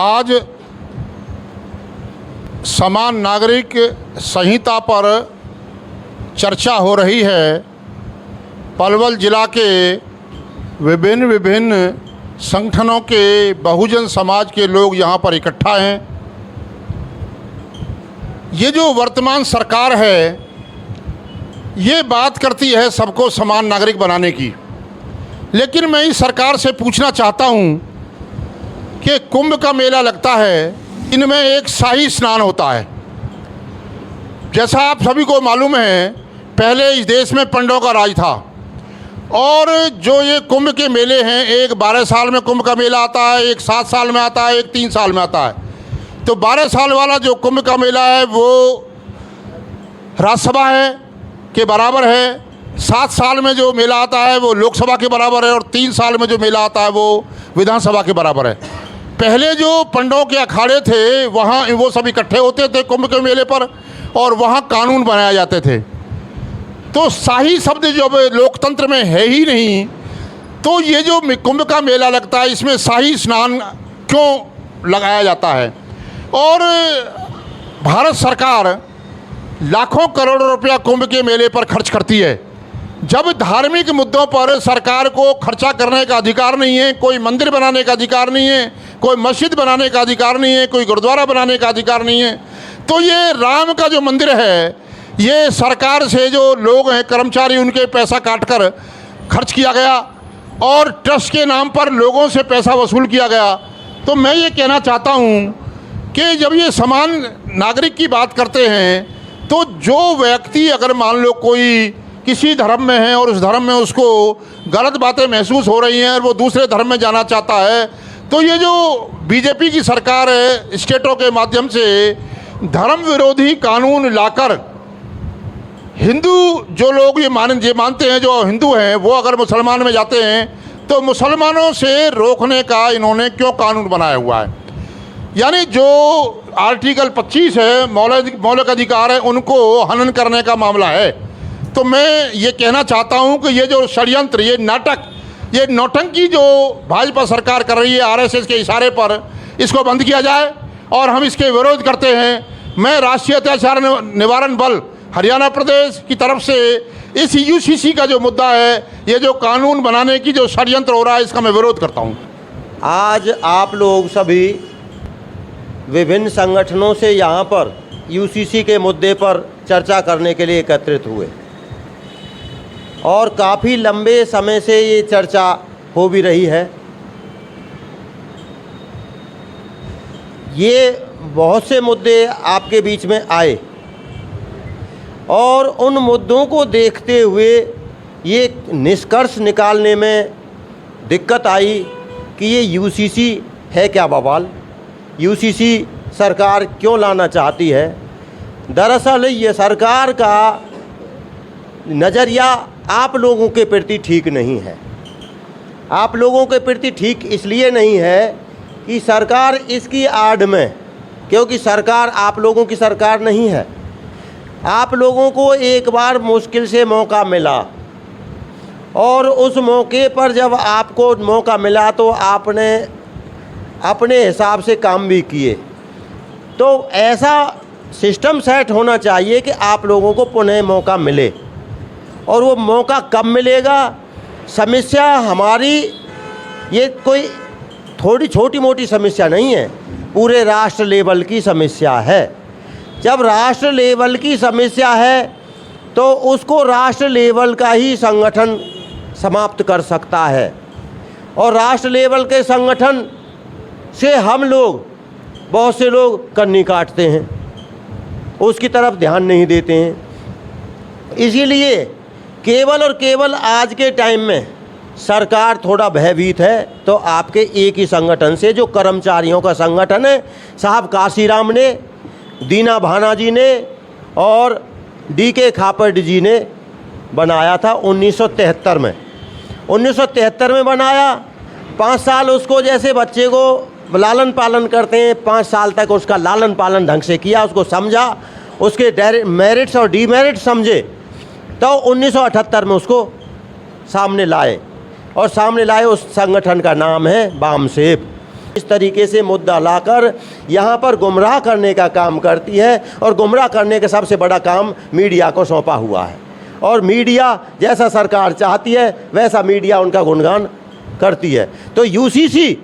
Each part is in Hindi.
आज समान नागरिक संहिता पर चर्चा हो रही है। पलवल जिला के विभिन्न संगठनों के बहुजन समाज के लोग यहाँ पर इकट्ठा हैं। ये जो वर्तमान सरकार है ये बात करती है सबको समान नागरिक बनाने की, लेकिन मैं इस सरकार से पूछना चाहता हूँ कि कुंभ का मेला लगता है, इनमें एक शाही स्नान होता है। जैसा आप सभी को मालूम है, पहले इस देश में पंडों का राज था और जो ये कुंभ के मेले हैं, एक 12 साल में कुंभ का मेला आता है, एक 7 साल में आता है, एक 3 साल में आता है। तो 12 साल वाला जो कुंभ का मेला है वो राज्यसभा है के बराबर है, 7 साल में जो मेला आता है वो लोकसभा के बराबर है और 3 साल में जो मेला आता है वो विधानसभा के बराबर है। पहले जो पंडों के अखाड़े थे वहाँ वो सब इकट्ठे होते थे कुंभ के मेले पर और वहाँ कानून बनाए जाते थे। तो शाही शब्द जो लोकतंत्र में है ही नहीं, तो ये जो कुंभ का मेला लगता है इसमें शाही स्नान क्यों लगाया जाता है? और भारत सरकार लाखों करोड़ों रुपया कुंभ के मेले पर खर्च करती है। जब धार्मिक मुद्दों पर सरकार को खर्चा करने का अधिकार नहीं है, कोई मंदिर बनाने का अधिकार नहीं है, कोई मस्जिद बनाने का अधिकार नहीं है, कोई गुरुद्वारा बनाने का अधिकार नहीं है, तो ये राम का जो मंदिर है ये सरकार से जो लोग हैं कर्मचारी उनके पैसा काटकर खर्च किया गया और ट्रस्ट के नाम पर लोगों से पैसा वसूल किया गया। तो मैं ये कहना चाहता हूँ कि जब ये समान नागरिक की बात करते हैं तो जो व्यक्ति अगर मान लो कोई किसी धर्म में है और उस धर्म में उसको गलत बातें महसूस हो रही हैं और वो दूसरे धर्म में जाना चाहता है, तो ये जो बीजेपी की सरकार है स्टेटों के माध्यम से धर्म विरोधी कानून लाकर हिंदू जो लोग ये मानते हैं, जो हिंदू हैं, वो अगर मुसलमान में जाते हैं तो मुसलमानों से रोकने का इन्होंने क्यों कानून बनाया हुआ है? यानी जो आर्टिकल 25 है मौलिक अधिकार है उनको हनन करने का मामला है। तो मैं ये कहना चाहता हूँ कि ये जो षड्यंत्र, ये नाटक, ये नौटंकी जो भाजपा सरकार कर रही है आरएसएस के इशारे पर, इसको बंद किया जाए और हम इसके विरोध करते हैं। मैं राष्ट्रीय अत्याचार निवारण बल हरियाणा प्रदेश की तरफ से इस यूसीसी का जो मुद्दा है, ये जो कानून बनाने की जो षड्यंत्र हो रहा है, इसका मैं विरोध करता हूँ। आज आप लोग सभी विभिन्न संगठनों से यहाँ पर यूसीसी के मुद्दे पर चर्चा करने के लिए एकत्रित हुए और काफ़ी लंबे समय से ये चर्चा हो भी रही है। ये बहुत से मुद्दे आपके बीच में आए और उन मुद्दों को देखते हुए ये निष्कर्ष निकालने में दिक्कत आई कि ये यूसीसी है क्या बवाल, यूसीसी सरकार क्यों लाना चाहती है। दरअसल ये सरकार का नज़रिया आप लोगों के प्रति ठीक नहीं है। आप लोगों के प्रति ठीक इसलिए नहीं है कि सरकार इसकी आड़ में, क्योंकि सरकार आप लोगों की सरकार नहीं है। आप लोगों को एक बार मुश्किल से मौका मिला और उस मौके पर जब आपको मौका मिला तो आपने अपने हिसाब से काम भी किए। तो ऐसा सिस्टम सेट होना चाहिए कि आप लोगों को पुनः मौका मिले। और वो मौका कब मिलेगा? समस्या हमारी ये कोई थोड़ी छोटी मोटी समस्या नहीं है, पूरे राष्ट्र लेवल की समस्या है। जब राष्ट्र लेवल की समस्या है तो उसको राष्ट्र लेवल का ही संगठन समाप्त कर सकता है और राष्ट्र लेवल के संगठन से हम लोग, बहुत से लोग कन्नी काटते हैं, उसकी तरफ ध्यान नहीं देते हैं। इसीलिए केवल और केवल आज के टाइम में सरकार थोड़ा भयभीत है तो आपके एक ही संगठन से, जो कर्मचारियों का संगठन है, साहब काशीराम ने, दीना भाना जी ने और डीके खापड़ जी ने बनाया था 1973 में। 1973 में बनाया। 5 साल उसको, जैसे बच्चे को लालन पालन करते हैं, 5 साल तक उसका लालन पालन ढंग से किया, उसको समझा, उसके मेरिट्स और डीमेरिट्स समझे, तो 1978 में उसको सामने लाए और सामने लाए। उस संगठन का नाम है वामसेप। इस तरीके से मुद्दा लाकर यहाँ पर गुमराह करने का काम करती है और गुमराह करने का सबसे बड़ा काम मीडिया को सौंपा हुआ है। और मीडिया जैसा सरकार चाहती है वैसा मीडिया उनका गुणगान करती है। तो यूसीसी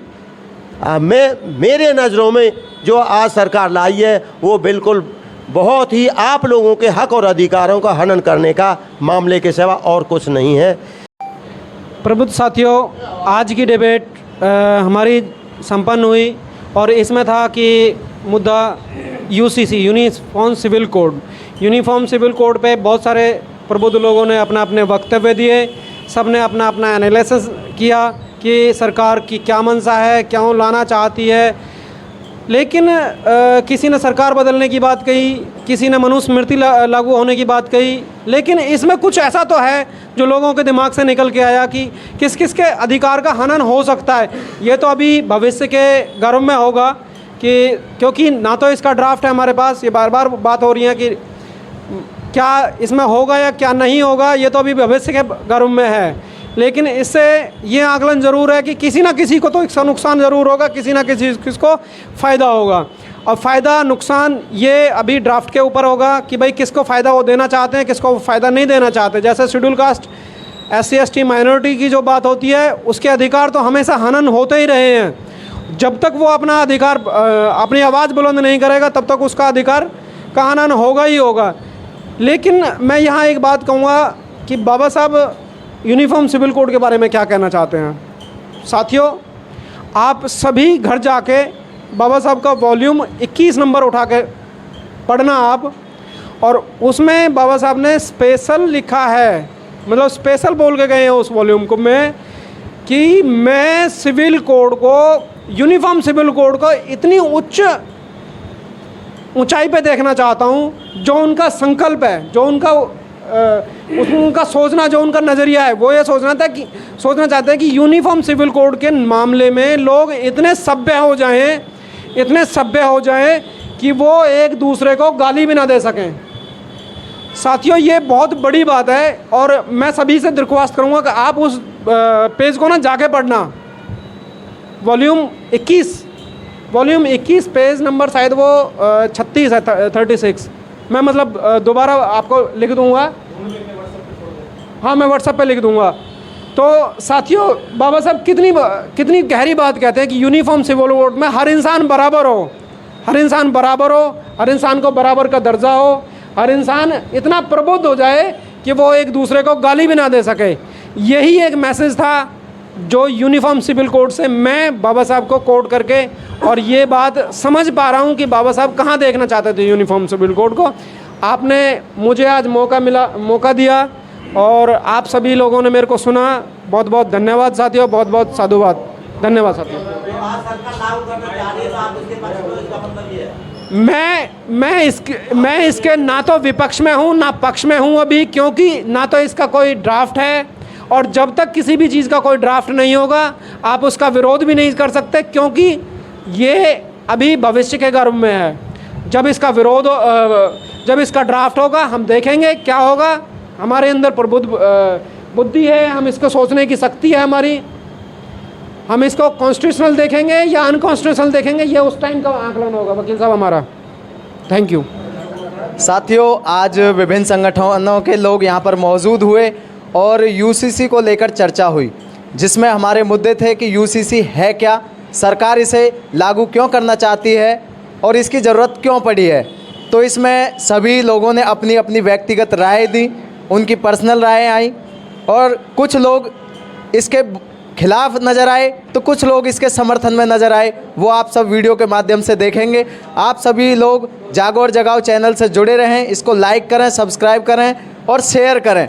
मेरे नज़रों में जो आज सरकार लाई है वो बिल्कुल बहुत ही आप लोगों के हक और अधिकारों का हनन करने का मामले के सिवा और कुछ नहीं है। प्रबुद्ध साथियों, आज की डिबेट हमारी संपन्न हुई और इसमें था कि मुद्दा UCC uniform civil code. Uniform civil code पे बहुत सारे प्रबुद्ध लोगों ने अपना अपने वक्तव्य दिए, सब ने अपना अपना एनालिसिस किया कि सरकार की क्या मंशा है, क्यों लाना चाहती है। लेकिन किसी ने सरकार बदलने की बात कही, किसी ने मनुस्मृति लागू होने की बात कही, लेकिन इसमें कुछ ऐसा तो है जो लोगों के दिमाग से निकल के आया कि किस किस के अधिकार का हनन हो सकता है। ये तो अभी भविष्य के गर्भ में होगा कि क्योंकि ना तो इसका ड्राफ्ट है हमारे पास, ये बार बार बात हो रही है कि क्या इसमें होगा या क्या नहीं होगा, ये तो अभी भविष्य के गर्भ में है। लेकिन इससे ये आकलन ज़रूर है कि किसी ना किसी को तो इसका नुकसान ज़रूर होगा, किसी ना किसको फ़ायदा होगा। और फ़ायदा नुकसान ये अभी ड्राफ्ट के ऊपर होगा कि भाई किसको फ़ायदा वो देना चाहते हैं, किसको फ़ायदा नहीं देना चाहते। जैसे schedule caste, SC ST minority की जो बात होती है उसके अधिकार तो हमेशा हनन होते ही रहे हैं। जब तक वो अपना अधिकार अपनी आवाज़ बुलंद नहीं करेगा तब तक उसका अधिकार का हनन होगा ही होगा। लेकिन मैं यहाँ एक बात कहूँगा कि बाबा साहब यूनिफॉर्म सिविल कोड के बारे में क्या कहना चाहते हैं। साथियों, आप सभी घर जाके बाबा साहब का वॉल्यूम 21 नंबर उठा के पढ़ना आप, और उसमें बाबा साहब ने स्पेशल लिखा है, मतलब स्पेशल बोल के गए हैं उस वॉल्यूम को में कि मैं सिविल कोड को, यूनिफॉर्म सिविल कोड को इतनी ऊंचाई पे देखना चाहता हूँ। जो उनका संकल्प है, जो उनका सोचना, जो उनका नज़रिया है, वो ये सोचना चाहते हैं कि यूनिफॉर्म सिविल कोड के मामले में लोग इतने सभ्य हो जाएं कि वो एक दूसरे को गाली भी ना दे सकें। साथियों, ये बहुत बड़ी बात है और मैं सभी से दरख्वास्त करूँगा कि आप उस पेज को ना जाके पढ़ना। वॉल्यूम 21 पेज नंबर शायद वो 36 है, 36। मैं मतलब दोबारा आपको लिख दूंगा, हाँ मैं व्हाट्सएप पे लिख दूंगा। तो साथियों, बाबा साहब कितनी गहरी बात कहते हैं कि यूनिफॉर्म सिविल कोड में हर इंसान बराबर हो, हर इंसान को बराबर का दर्जा हो, हर इंसान इतना प्रबुद्ध हो जाए कि वो एक दूसरे को गाली भी ना दे सके। यही एक मैसेज था जो यूनिफॉर्म सिविल कोड से मैं बाबा साहब को कोट करके, और ये बात समझ पा रहा हूँ कि बाबा साहब कहाँ देखना चाहते थे यूनिफॉर्म सिविल कोड को। आपने मुझे आज मौका दिया और आप सभी लोगों ने मेरे को सुना। बहुत बहुत धन्यवाद साथियों, बहुत बहुत साधुवाद। धन्यवाद साथियों। मैं इसके ना तो विपक्ष में हूँ ना पक्ष में हूँ अभी, क्योंकि ना तो इसका कोई ड्राफ्ट है, और जब तक किसी भी चीज़ का कोई ड्राफ्ट नहीं होगा आप उसका विरोध भी नहीं कर सकते, क्योंकि ये अभी भविष्य के गर्भ में है। जब जब इसका ड्राफ्ट होगा हम देखेंगे क्या होगा। हमारे अंदर प्रबुद्ध बुद्धि है, हम इसको सोचने की शक्ति है हमारी। हम इसको कॉन्स्टिट्यूशनल देखेंगे या अनकॉन्स्टिट्यूशनल देखेंगे, ये उस टाइम का आकलन होगा वकील साहब हमारा। Thank you. साथियों, आज विभिन्न संगठनों के लोग यहाँ पर मौजूद हुए और यूसीसी को लेकर चर्चा हुई, जिसमें हमारे मुद्दे थे कि यूसीसी है क्या, सरकार इसे लागू क्यों करना चाहती है और इसकी ज़रूरत क्यों पड़ी है। तो इसमें सभी लोगों ने अपनी अपनी व्यक्तिगत राय दी, उनकी पर्सनल राय आई, और कुछ लोग इसके खिलाफ नज़र आए तो कुछ लोग इसके समर्थन में नज़र आए। वो आप सब वीडियो के माध्यम से देखेंगे। आप सभी लोग जागो और जगाओ चैनल से जुड़े रहें, इसको लाइक करें, सब्सक्राइब करें और शेयर करें।